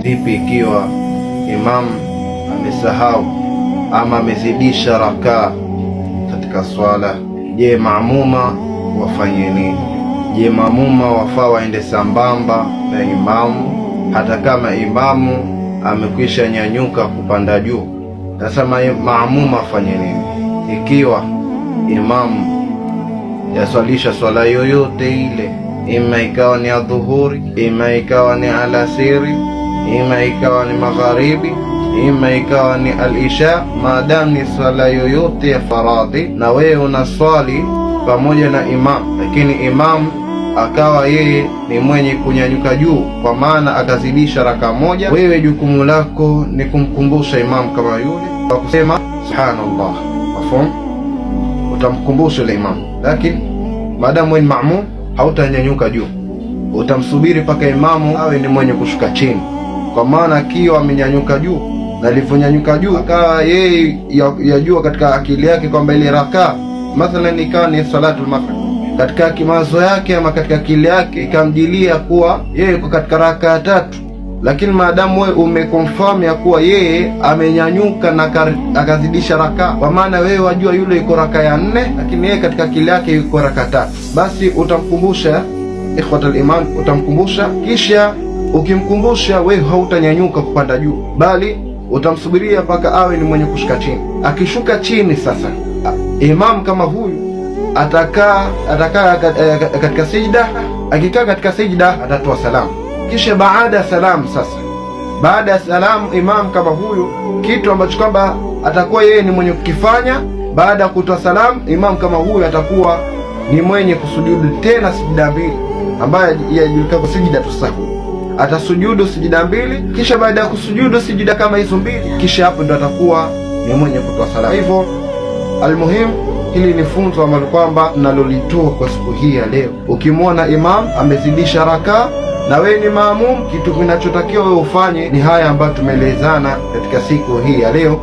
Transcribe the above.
Vipi ikiwa imam amesahau ama amezidisha rakaa katika swala? Je, maamuma wafanye nini? Je, maamuma wafaa waende sambamba na imamu hata kama imamu amekwisha nyanyuka kupanda juu? Sasa maamuma afanye nini ikiwa imamu yaswalisha swala yoyote ile, ima ikawa ni adhuhuri, ima ikawa ni alasiri, ima ikawa ni magharibi, ima ikawa ni al-isha, maadamu ni swala yoyote ya faradhi na wewe unaswali pamoja na imam, lakini imam akawa yeye ni mwenye kunyanyuka juu, kwa maana akazidisha raka moja, wewe jukumu lako ni kumkumbusha imam kama yule kwa kusema subhanallah, mafhum, utamkumbusha ile imam. Lakini maadamu wewe ni maamum, hautanyanyuka juu, utamsubiri mpaka imamu awe ni mwenye kushuka chini, kwa maana akiwa amenyanyuka juu na alivyonyanyuka juu akawa yeye yajua katika akili yake kwamba ile rakaa mathalan ikawa ni salatul maghrib, katika kimazo yake ama katika akili yake ikamjilia kuwa yeye yuko katika rakaa tatu, lakini maadamu wewe umeconfirm ya kuwa yeye amenyanyuka na akazidisha rakaa, kwa maana wewe wajua yule yuko rakaa ya 4 lakini yeye katika akili yake yuko rakaa 3, basi utamkumbusha ikhwatal iman, utamkumbusha. Kisha ukimkumbusha, wewe hautanyanyuka kupanda juu, bali utamsubiria mpaka awe ni mwenye kushuka chini. Akishuka chini sasa, imam kama huyu atakaa katika sijda. Akikaa katika sijda atatoa salamu, kisha baada ya salamu, sasa baada ya salamu imam kama huyu, kitu ambacho kwamba atakuwa yeye ni mwenye kukifanya baada ya kutoa salamu, imam kama huyu atakuwa ni mwenye kusujudu tena sijda mbili, ambayo yajulikana kwa sijda tusahu. Atasujudu sijida 2, kisha baada ya kusujudu sijida kama hizo 2, kisha hapo ndo atakuwa ni mwenye kutoa salamu. Hivyo almuhim, hili ni funzo ambalo kwamba nalolitoa kwa siku hii ya leo. Ukimwona imam amezidisha rakaa na wewe ni maamum, kitu kinachotakiwa wewe ufanye ni haya ambayo tumeelezana katika siku hii ya leo.